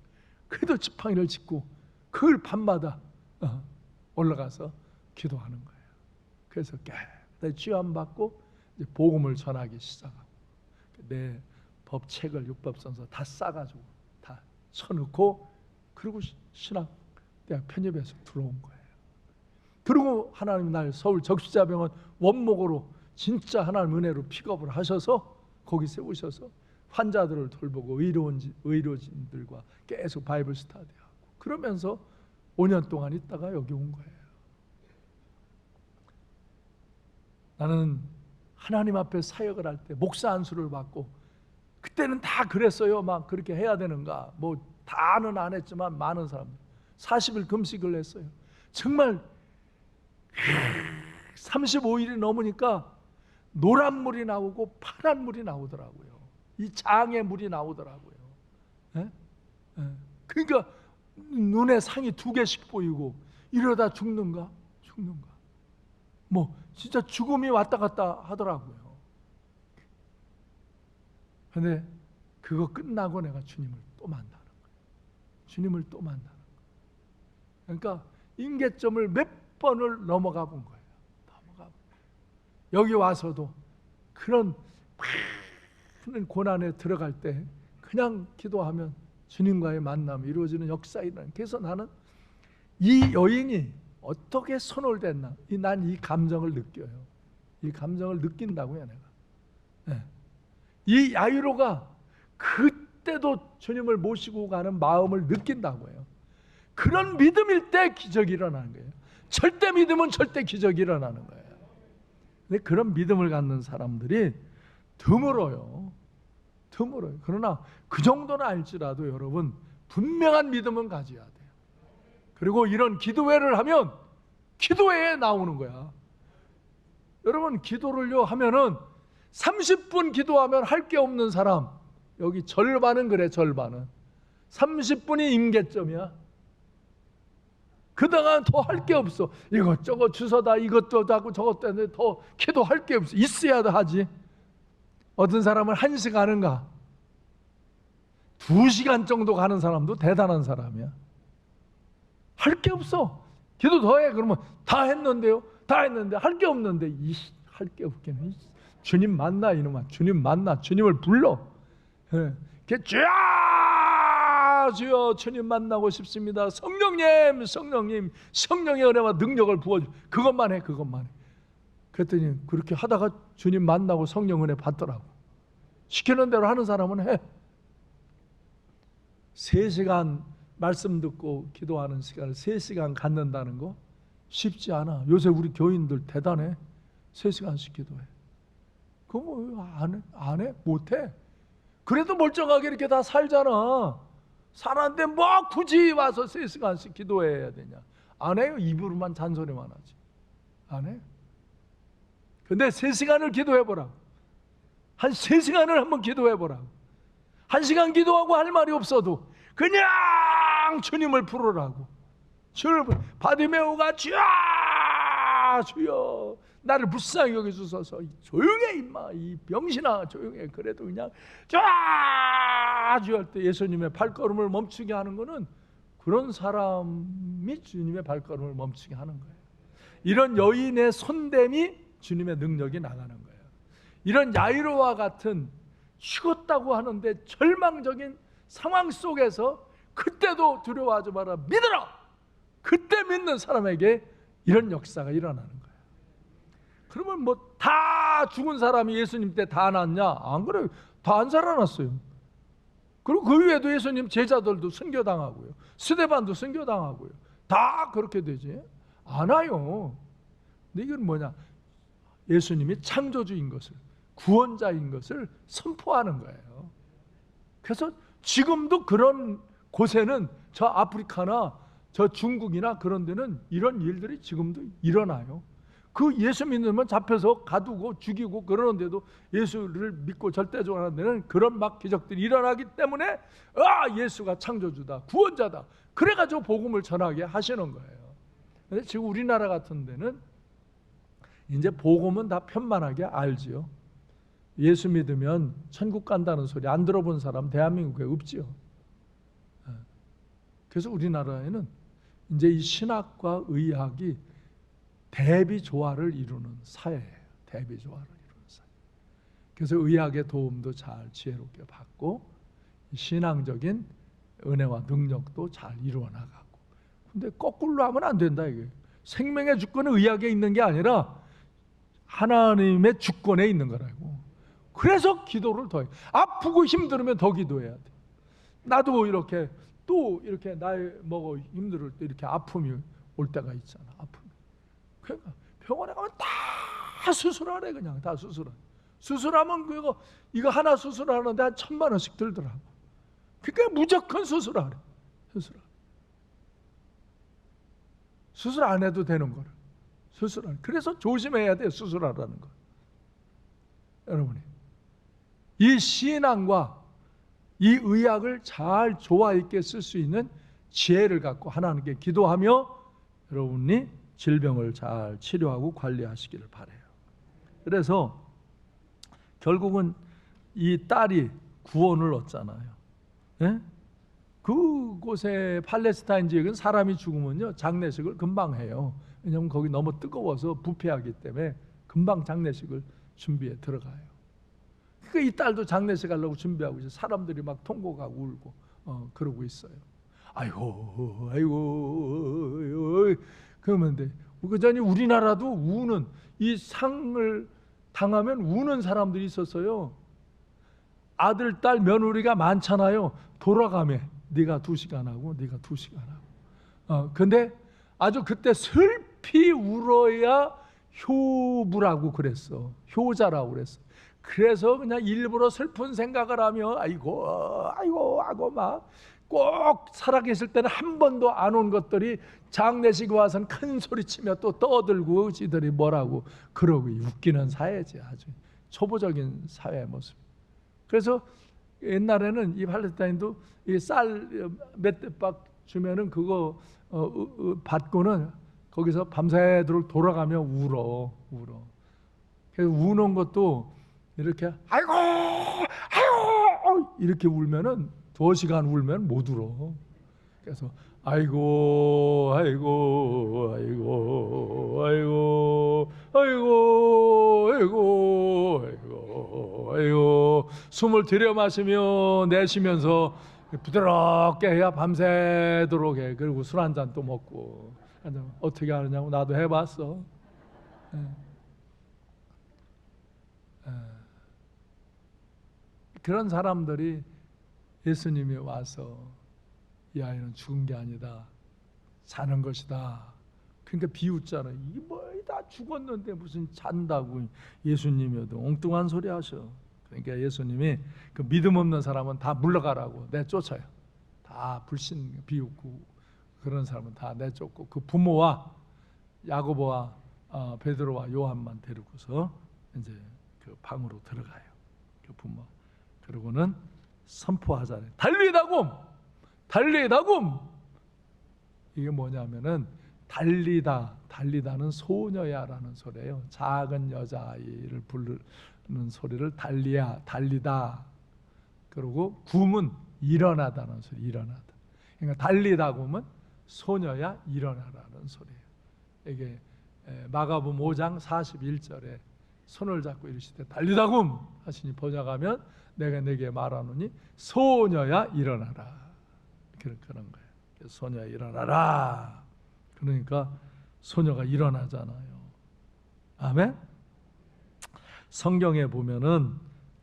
그래도 지팡이를 짚고 그걸 밤마다 올라가서 기도하는 거예요. 그래서 깨끗이 취함받고 이제 복음을 전하기 시작하고, 내 법책을 율법선서 다 싸가지고 다 쳐놓고, 그리고 신학대학 편입해서 들어온 거예요. 그리고 하나님 날 서울 적시자병원 원목으로 진짜 하나님 은혜로 픽업을 하셔서 거기 세우셔서 환자들을 돌보고 의료진들과 계속 바이블 스터디하고, 그러면서 5년 동안 있다가 여기 온 거예요. 나는 하나님 앞에 사역을 할 때 목사 안수를 받고, 그때는 다 그랬어요. 막 그렇게 해야 되는가, 뭐 다는 안 했지만 많은 사람들 40일 금식을 했어요. 정말 35일이 넘으니까 노란 물이 나오고 파란 물이 나오더라고요. 이 장의 물이 나오더라고요. 그러니까 눈에 상이 2개씩 보이고, 이러다 죽는가 뭐 진짜 죽음이 왔다 갔다 하더라고요. 근데 그거 끝나고 내가 주님을 또 만나는 거예요. 주님을 또 만나는 거예요. 그러니까 임계점을 몇 번을 넘어가 본 거예요. 여기 와서도 그런 많은 고난에 들어갈 때 그냥 기도하면 주님과의 만남이 이루어지는 역사이라는. 그래서 나는 이 여인이 어떻게 선홀됐나, 난 이 감정을 느껴요. 이 감정을 느낀다고요, 내가. 이 야이로가 그때도 주님을 모시고 가는 마음을 느낀다고요. 그런 믿음일 때 기적이 일어나는 거예요. 절대 믿음은 절대 기적이 일어나는 거예요. 근데 그런 믿음을 갖는 사람들이 드물어요. 그러나 그 정도는 알지라도 여러분, 분명한 믿음은 가져야 돼요. 그리고 이런 기도회를 하면 기도회에 나오는 거야. 여러분, 기도를요 하면은 30분 기도하면 할 게 없는 사람, 여기 절반은 그래. 절반은 30분이 임계점이야. 그동안 더 할 게 없어. 이것저것 주소다, 이것도 하고 저것도 했는데 더 기도할 게 없어. 있어야 하지. 어떤 사람은 1시간 가는가, 2시간 정도 가는 사람도 대단한 사람이야. 할 게 없어. 기도 더 해. 그러면 다 했는데요. 다 했는데 할 게 없는데, 할 게 없기는. 주님 만나, 이놈아. 주님 만나. 주님을 불러. 주여 주님 만나고 싶습니다. 성령님 성령의 은혜와 능력을 부어줘. 그것만 해. 그랬더니 그렇게 하다가 주님 만나고 성령 은혜 받더라고. 시키는 대로 하는 사람은 해. 3시간 말씀 듣고 기도하는 시간을 3시간 갖는다는 거 쉽지 않아. 요새 우리 교인들 대단해. 3시간씩 기도해. 그거 뭐 안 해? 못해? 그래도 멀쩡하게 이렇게 다 살잖아. 살았는데 뭐 굳이 와서 3시간씩 기도해야 되냐? 안 해요. 입으로만 잔소리만 하지. 안 해요. 근데 3시간을 기도해보라. 한 3시간을 한번 기도해보라. 1시간 기도하고 할 말이 없어도 그냥 주님을 부르라고. 주를 바디메오가 주여 주여 나를 불쌍히 여겨주소서. 조용해 임마 이 병신아 조용해. 그래도 그냥 주여 할 때 예수님의 발걸음을 멈추게 하는 것은 그런 사람이 주님의 발걸음을 멈추게 하는 거예요. 이런 여인의 손댐이 주님의 능력이 나가는 거예요. 이런 야이로와 같은 죽었다고 하는데 절망적인 상황 속에서 그때도 두려워하지 마라 믿어라. 그때 믿는 사람에게 이런 역사가 일어나는 거예요. 그러면 뭐 다 죽은 사람이 예수님 때 다 났냐? 안 그래요. 다 안 살아났어요. 그리고 그 위에도 예수님 제자들도 순교당하고요. 스데반도 순교당하고요. 다 그렇게 되지. 안 와요. 근데 이건 뭐냐? 예수님이 창조주인 것을, 구원자인 것을 선포하는 거예요. 그래서 지금도 그런 곳에는 저 아프리카나 저 중국이나 그런 데는 이런 일들이 지금도 일어나요. 그 예수 믿으면 잡혀서 가두고 죽이고 그러는데도 예수를 믿고 절대적으로 하는 데는 그런 막 기적들이 일어나기 때문에 예수가 창조주다, 구원자다. 그래가지고 복음을 전하게 하시는 거예요. 근데 지금 우리나라 같은 데는 이제 복음은 다 편만하게 알지요. 예수 믿으면 천국 간다는 소리 안 들어본 사람 대한민국에 없지요. 그래서 우리나라에는 이제 이 신학과 의학이 대비 조화를 이루는 사회예요. 대비 조화를 이루는 사회. 그래서 의학의 도움도 잘 지혜롭게 받고 신앙적인 은혜와 능력도 잘 이루어 나가고. 근데 거꾸로 하면 안 된다 이게. 생명의 주권은 의학에 있는 게 아니라 하나님의 주권에 있는 거라고. 그래서 기도를 더해. 아프고 힘들으면 더 기도해야 돼. 나도 이렇게 또 이렇게 나이 먹어 힘들 때 이렇게 아픔이 올 때가 있잖아. 아픔. 그러니까 병원에 가면 다 수술하래. 그냥 다 수술하래. 수술하면 그거 이거 하나 수술하는데 한 1,000만 원씩 들더라고. 그러니까 무조건 수술하래. 수술 안 해도 되는 거를. 수술하래. 그래서 조심해야 돼. 수술하라는 거. 여러분이 이 신앙과 이 의학을 잘 조화 있게 쓸 수 있는 지혜를 갖고 하나님께 기도하며 여러분이 질병을 잘 치료하고 관리하시기를 바라요. 그래서 결국은 이 딸이 구원을 얻잖아요. 예? 그곳에 팔레스타인 지역은 사람이 죽으면요 장례식을 금방 해요. 왜냐하면 거기 너무 뜨거워서 부패하기 때문에 금방 장례식을 준비해 들어가요. 그러니까 이 딸도 장례식 하려고 준비하고 있어요. 사람들이 막 통곡하고 울고 그러고 있어요. 아이고 그러면 돼. 그전에 우리나라도 우는 이 상을 당하면 우는 사람들이 있었어요. 아들, 딸, 며느리가 많잖아요. 돌아가며 네가 2시간 하고 네가 2시간 하고. 근데 아주 그때 슬피 울어야 효부라고 그랬어. 효자라고 그랬어. 그래서 그냥 일부러 슬픈 생각을 하며 아이고 하고 막 꼭 살아계실 때는 한 번도 안 온 것들이 장례식에 와서는 큰 소리치며 또 떠들고 지들이 뭐라고 그러고 웃기는 사회지. 아주 초보적인 사회의 모습. 그래서 옛날에는 이 팔레스타인도 이 쌀 몇 대박 주면은 그거 받고는 거기서 밤새도록 돌아가며 울어. 그래서 우는 것도 이렇게 아이고 이렇게 울면은 2시간 울면 못 울어. 그래서 아이고 숨을 들여 마시며 내쉬면서 부드럽게 해야 밤새도록 해. 그리고 술 한 잔 또 먹고. 어떻게 하느냐고 나도 해봤어. 그런 사람들이 예수님이 와서 이 아이는 죽은 게 아니다, 사는 것이다. 그러니까 비웃잖아요. 이게 뭐 다 죽었는데 무슨 잔다고. 예수님이어도 엉뚱한 소리 하셔. 그러니까 예수님이 그 믿음 없는 사람은 다 물러가라고 내쫓아요. 다 불신 비웃고 그런 사람은 다 내쫓고 그 부모와 야고보와 베드로와 요한만 데리고서 이제 그 방으로 들어가요. 그 부모. 그러고는 선포하잖아요. 달리다굼, 달리다굼. 이게 뭐냐면은 달리다는 소녀야라는 소리예요. 작은 여자아이를 부르는 소리를 달리다. 그리고 굼은 일어나다는 소리, 일어나다. 그러니까 달리다굼은 소녀야 일어나라는 소리예요. 이게 마가복음 5장 41절에 손을 잡고 이르시되 달리다굼 하시니 번역하면 내가 네게 말하노니 소녀야 일어나라. 그런 거예요. 소녀야 일어나라. 그러니까 소녀가 일어나잖아요. 아멘. 성경에 보면은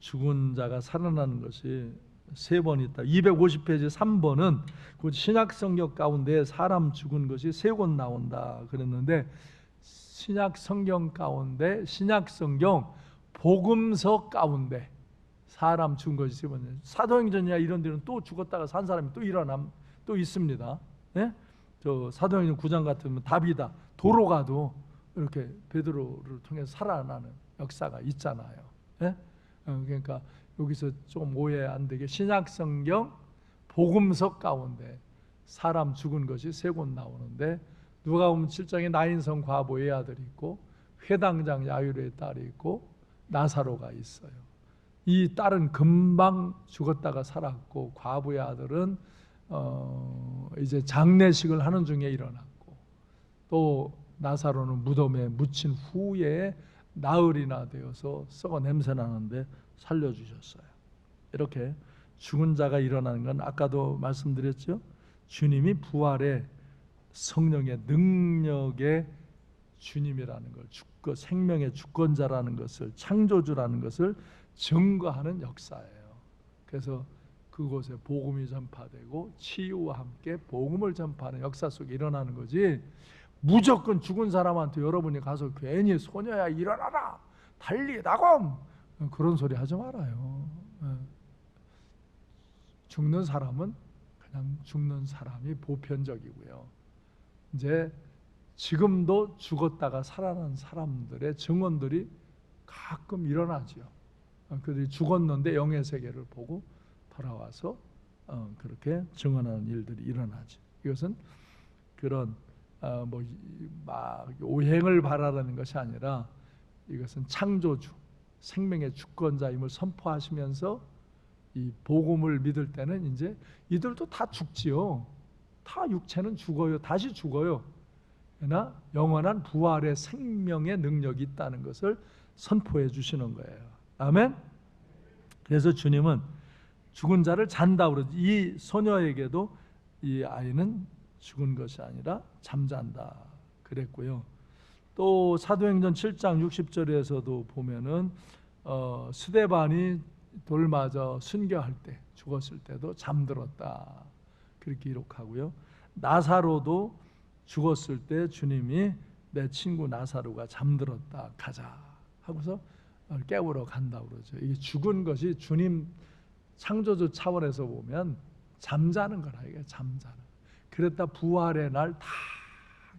죽은 자가 살아나는 것이 3번 있다. 250페이지 3번은 그 신약 성경 가운데 사람 죽은 것이 3곳 나온다 그랬는데 신약 성경 가운데 신약 성경 복음서 가운데 사람 죽은 것이 3번. 사도행전이나 이런 데는 또 죽었다가 산 사람이 또 일어남 또 있습니다. 예? 저 사도행전 9장 같으면 다비다 도로가도 이렇게 베드로를 통해서 살아나는 역사가 있잖아요. 예? 그러니까 여기서 좀 오해 안 되게 신약성경 복음서 가운데 사람 죽은 것이 3곳 나오는데 누가복음 7장에 나인성 과부의 아들이 있고 회당장 야이로의 딸이 있고 나사로가 있어요. 이 딸은 금방 죽었다가 살았고 과부의 아들은 이제 장례식을 하는 중에 일어났고 또 나사로는 무덤에 묻힌 후에 나흘이나 되어서 썩어 냄새 나는데 살려주셨어요. 이렇게 죽은 자가 일어나는 건 아까도 말씀드렸죠. 주님이 부활의 성령의 능력의 주님이라는 걸, 생명의 주권자라는 것을, 창조주라는 것을 증거하는 역사예요. 그래서 그곳에 복음이 전파되고 치유와 함께 복음을 전파하는 역사 속에 일어나는 거지, 무조건 죽은 사람한테 여러분이 가서 괜히 소녀야 일어나라 달리다굼 그런 소리 하지 말아요. 죽는 사람은 그냥 죽는 사람이 보편적이고요. 이제 지금도 죽었다가 살아난 사람들의 증언들이 가끔 일어나죠. 그들이 죽었는데 영의 세계를 보고 돌아와서 그렇게 증언하는 일들이 일어나죠. 이것은 그런 막 오행을 바라라는 것이 아니라 이것은 창조주, 생명의 주권자임을 선포하시면서 이 복음을 믿을 때는 이제 이들도 다 죽지요. 다 육체는 죽어요. 다시 죽어요. 그러나 영원한 부활의 생명의 능력이 있다는 것을 선포해 주시는 거예요. 아멘. 그래서 주님은 죽은 자를 잔다 그러죠. 이 소녀에게도 이 아이는 죽은 것이 아니라 잠잔다 그랬고요. 또 사도행전 7장 60절에서도 보면은 스데반이 돌 맞아 순교할 때 죽었을 때도 잠들었다 그렇게 기록하고요. 나사로도 죽었을 때 주님이 내 친구 나사로가 잠들었다 가자 하고서 깨우러 간다 그러죠. 이게 죽은 것이 주님 창조주 차원에서 보면 잠자는 거라. 이게 잠자는. 그랬다 부활의 날 다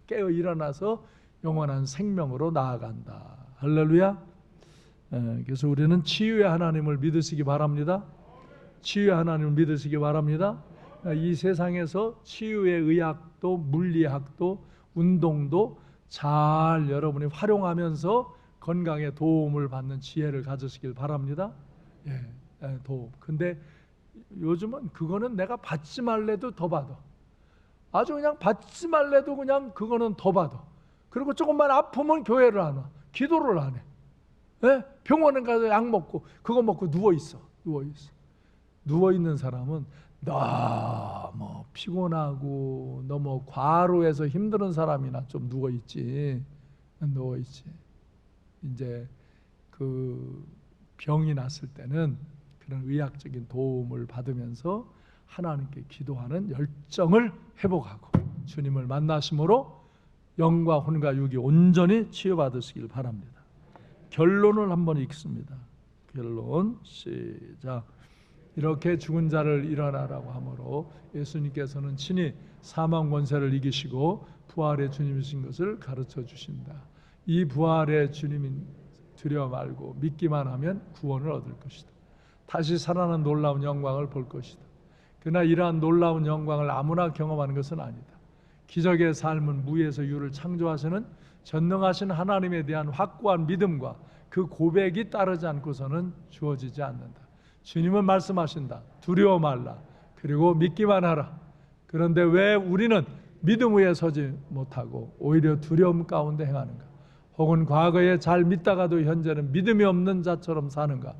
깨어 일어나서 영원한 생명으로 나아간다. 할렐루야. 그래서 우리는 치유의 하나님을 믿으시기 바랍니다. 치유의 하나님을 믿으시기 바랍니다. 이 세상에서 치유의 의학도 물리학도 운동도 잘 여러분이 활용하면서 건강에 도움을 받는 지혜를 가지시길 바랍니다. 도움. 근데 요즘은 그거는 내가 받지 말래도 더 받아. 아주 그냥 받지 말래도 그냥 그거는 더 받아. 그리고 조금만 아프면 교회를 안 와. 기도를 안 해. 병원에 가서 약 먹고 그거 먹고 누워있어. 누워있는 사람은 너무 피곤하고 너무 과로해서 힘든 사람이나 좀 누워있지. 이제 그 병이 났을 때는 그런 의학적인 도움을 받으면서 하나님께 기도하는 열정을 회복하고 주님을 만나심으로 영과 혼과 육이 온전히 치유받으시길 바랍니다. 결론을 한번 읽습니다. 결론 시작. 이렇게 죽은 자를 일어나라고 하므로 예수님께서는 친히 사망 권세를 이기시고 부활의 주님이신 것을 가르쳐 주신다. 이 부활의 주님인 두려워 말고 믿기만 하면 구원을 얻을 것이다. 다시 살아나는 놀라운 영광을 볼 것이다. 그러나 이러한 놀라운 영광을 아무나 경험하는 것은 아니다. 기적의 삶은 무에서 유를 창조하시는 전능하신 하나님에 대한 확고한 믿음과 그 고백이 따르지 않고서는 주어지지 않는다. 주님은 말씀하신다. 두려워 말라. 그리고 믿기만 하라. 그런데 왜 우리는 믿음 위에 서지 못하고 오히려 두려움 가운데 행하는가? 혹은 과거에 잘 믿다가도 현재는 믿음이 없는 자처럼 사는가?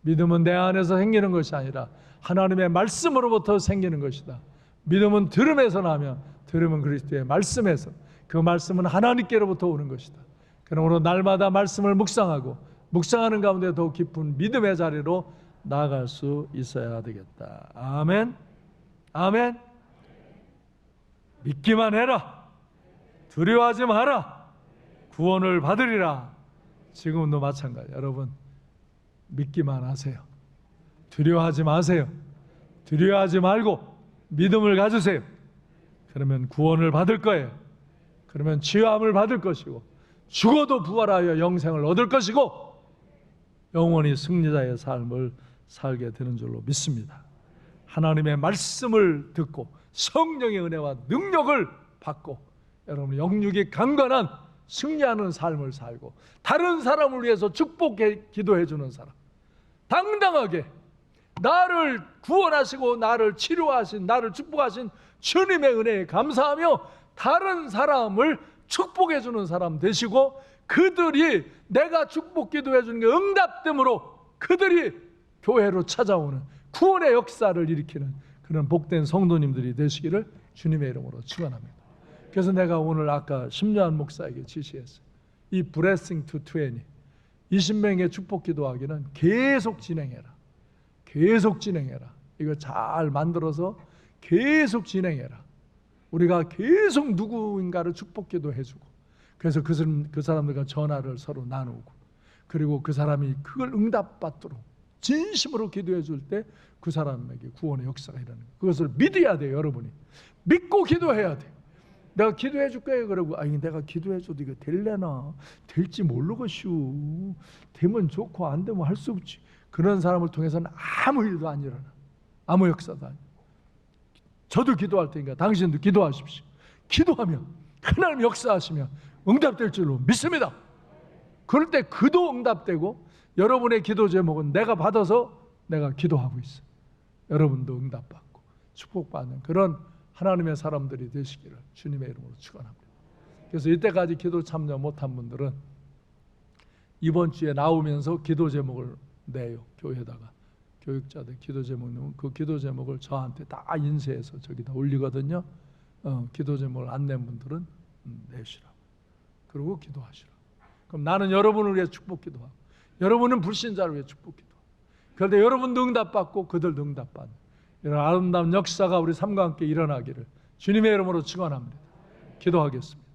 믿음은 내 안에서 생기는 것이 아니라 하나님의 말씀으로부터 생기는 것이다. 믿음은 들음에서 나며 들음은 그리스도의 말씀에서, 그 말씀은 하나님께로부터 오는 것이다. 그러므로 날마다 말씀을 묵상하고 묵상하는 가운데 더욱 깊은 믿음의 자리로 나아갈 수 있어야 되겠다. 아멘. 아멘. 믿기만 해라. 두려워하지 마라. 구원을 받으리라. 지금도 마찬가지. 여러분 믿기만 하세요. 두려워하지 마세요. 두려워하지 말고 믿음을 가지세요. 그러면 구원을 받을 거예요. 그러면 치유함을 받을 것이고 죽어도 부활하여 영생을 얻을 것이고 영원히 승리자의 삶을 살게 되는 줄로 믿습니다. 하나님의 말씀을 듣고 성령의 은혜와 능력을 받고 여러분 영육이 강건한 승리하는 삶을 살고 다른 사람을 위해서 축복해 기도해 주는 사람, 당당하게 나를 구원하시고 나를 치료하신, 나를 축복하신 주님의 은혜에 감사하며 다른 사람을 축복해 주는 사람 되시고 그들이 내가 축복 기도해 주는 게 응답됨으로 그들이 교회로 찾아오는 구원의 역사를 일으키는 그런 복된 성도님들이 되시기를 주님의 이름으로 축원합니다. 그래서 내가 오늘 아까 심려한 목사에게 지시했어요. 이 blessing to 20명의 축복 기도하기는 계속 진행해라. 계속 진행해라. 이거 잘 만들어서 계속 진행해라. 우리가 계속 누구인가를 축복 기도해주고 그래서 그 사람들과 전화를 서로 나누고 그리고 그 사람이 그걸 응답받도록 진심으로 기도해 줄 때 그 사람에게 구원의 역사가 일어나는 거예요. 그것을 믿어야 돼요. 여러분이 믿고 기도해야 돼요. 내가 기도해 줄 거예요. 그러고 내가 기도해 줘도 이거 될래나 될지 모르겠슈. 되면 좋고 안 되면 할 수 없지. 그런 사람을 통해서는 아무 일도 안 일어나. 아무 역사도 아니에요. 저도 기도할 테니까 당신도 기도하십시오. 기도하면 하나님 역사하시면 응답될 줄로 믿습니다. 그럴 때 그도 응답되고 여러분의 기도 제목은 내가 받아서 내가 기도하고 있어. 여러분도 응답받고 축복받는 그런 하나님의 사람들이 되시기를 주님의 이름으로 축원합니다. 그래서 이때까지 기도 참여 못한 분들은 이번 주에 나오면서 기도 제목을 내요. 교회에다가 교육자들 기도 제목 내면 그 기도 제목을 저한테 다 인쇄해서 저기다 올리거든요. 기도 제목을 안 낸 분들은 내시라고. 그리고 기도하시라고. 그럼 나는 여러분을 위해 축복 기도하고 여러분은 불신자를 위해 축복 기도하고 그런데 여러분도 응답받고 그들도 응답받는 이런 아름다운 역사가 우리 삶과 함께 일어나기를 주님의 이름으로 축원합니다. 기도하겠습니다.